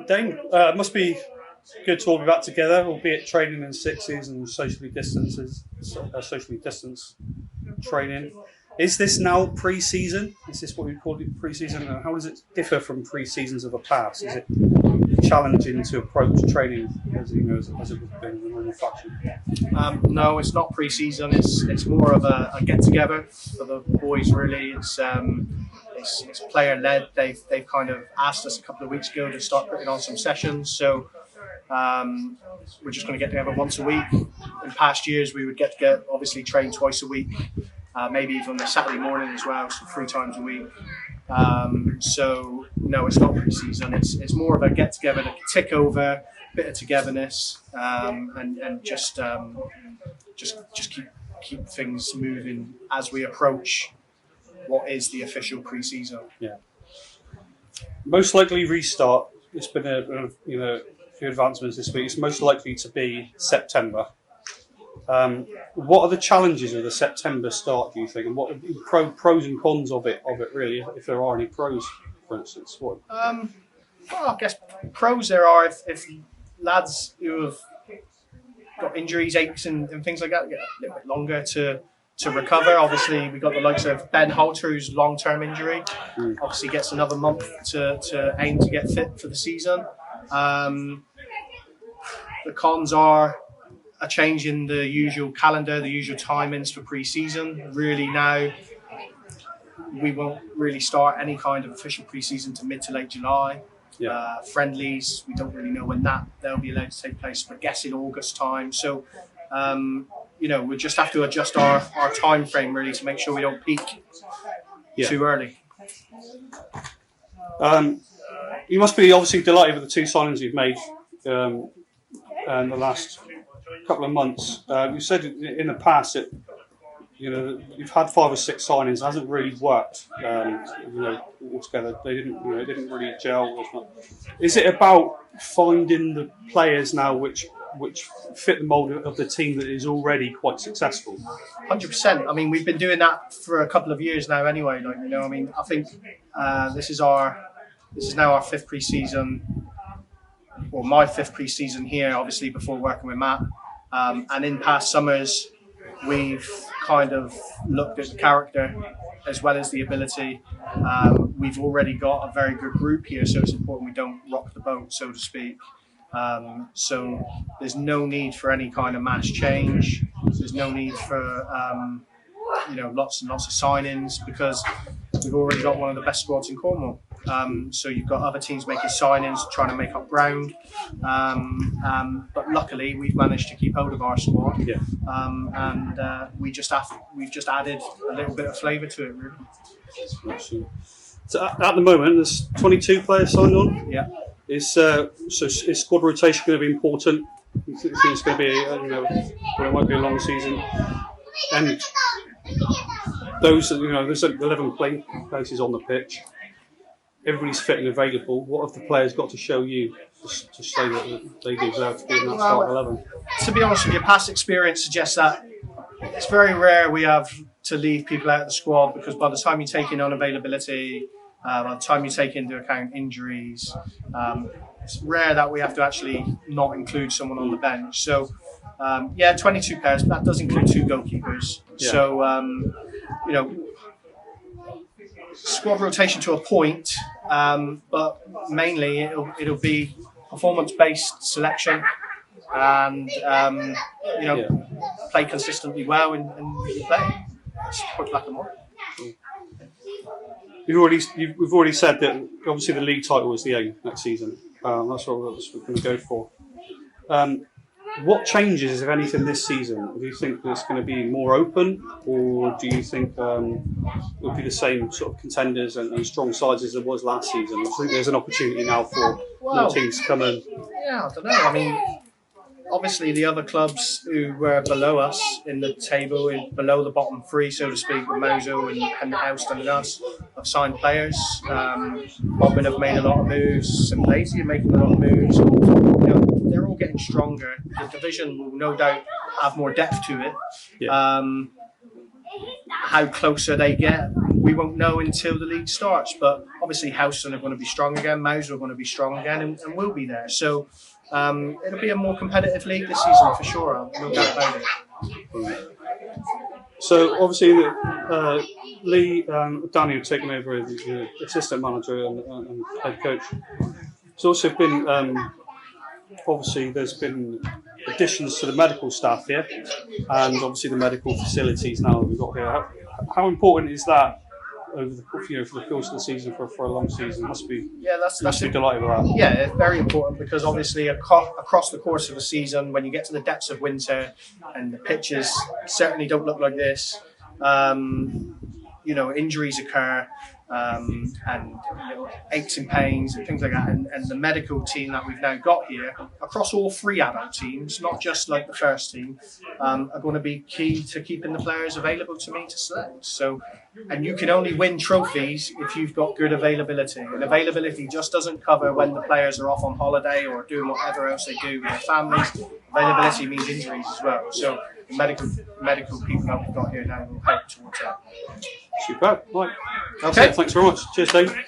Dane, must be good to all be back together, albeit training in sixes and socially distanced training. Is this now pre-season? Is this what we call it pre-season? And how does it differ from pre-seasons of the past? Is it challenging to approach training as it would have been in the normal fashion? No, it's not pre-season. It's more of a get-together for the boys. Really, it's player-led. They've kind of asked us a couple of weeks ago to start putting on some sessions. So we're just going to get together once a week. In past years, we would get together, obviously train twice a week, maybe even on a Saturday morning as well, so 3 times a week. So no, it's not pre-season. It's more of a get-together to tick over, bit of togetherness, and just keep things moving as we approach what is the official pre-season. Yeah. Most likely restart. It's been a few advancements this week. It's most likely to be September. What are the challenges of the September start, do you think, and what are the pros and cons of it really, if there are any pros, for instance? What? Well, I guess pros there are if lads who have got injuries, aches and things like that get a little bit longer to recover. Obviously, we've got the likes of Ben Holter, who's long-term injury. Obviously gets another month to aim to get fit for the season. The cons are a change in the usual calendar, the usual timings for pre-season. Really now, we won't really start any kind of official pre-season to mid to late July. Yeah. Friendlies, we don't really know when they'll be allowed to take place, but guess in August time. So, we just have to adjust our time frame really to make sure we don't peak too early. You must be obviously delighted with the 2 signings you've made in the last couple of months. You said in the past that you've had 5 or 6 signings. It hasn't really worked. Altogether, they didn't really gel. Is it about finding the players now which fit the mould of the team that is already quite successful? 100%. I mean, we've been doing that for a couple of years now anyway. I think this is now our 5th pre-season, or my 5th pre-season here, obviously before working with Matt. And in past summers, we've kind of looked at the character as well as the ability. We've already got a very good group here, so it's important we don't rock the boat, so to speak. So there's no need for any kind of mass change. There's no need for lots and lots of signings, because we've already got one of the best squads in Cornwall. So you've got other teams making signings, trying to make up ground. But luckily, we've managed to keep hold of our squad. Yeah. And we've just added a little bit of flavour to it, really. So at the moment, there's 22 players signed on. Yeah. Is squad rotation going to be important? You think it's going to be it won't be a long season, and those there's 11 places on the pitch. Everybody's fit and available. What have the players got to show you to say that they deserve to be in that start 11? To be honest with you, past experience suggests that it's very rare we have to leave people out of the squad, because by the time you take in unavailability, by the time you take into account injuries, it's rare that we have to actually not include someone on the bench. So, 22 players, but that does include 2 goalkeepers. Yeah. So, squad rotation to a point, but mainly it'll be performance-based selection, and play consistently well and play. It's put black and white. We've already said that obviously the league title is the aim next season. That's what we're going to go for. What changes, if anything, this season? Do you think it's going to be more open, or do you think it'll be the same sort of contenders and strong sides as it was last season? I think there's an opportunity now for more teams to come in. Yeah, I don't know. I mean, obviously the other clubs who were below us in the table, below the bottom 3, so to speak, with Mozo and Houston and us, have signed players. Bobbin have made a lot of moves. St. Lazy are making a lot of moves. They're all getting stronger. The division will no doubt have more depth to it. Yeah. How closer they get, we won't know until the league starts. But obviously, Houston are going to be strong again, Mauser are going to be strong again, and we'll be there. So it'll be a more competitive league this season for sure. No doubt about it. So obviously, Lee and Danny have taken over as the assistant manager and head coach. There's also been obviously there's been additions to the medical staff here, and obviously the medical facilities now that we've got here. How important is that over the for the course of the season for a long season? Must be delighted with that. Yeah, it's very important because obviously across the course of a season, when you get to the depths of winter and the pitches certainly don't look like this, injuries occur. And aches and pains and things like that, and the medical team that we've now got here across all 3 adult teams, not just like the first team, are going to be key to keeping the players available to me to select. So, and you can only win trophies if you've got good availability, and availability just doesn't cover when the players are off on holiday or doing whatever else they do with their families. Availability means injuries as well. So the medical people that we've got here now will help towards that. Superb. Right. Okay. Thanks very much. Cheers, Dane.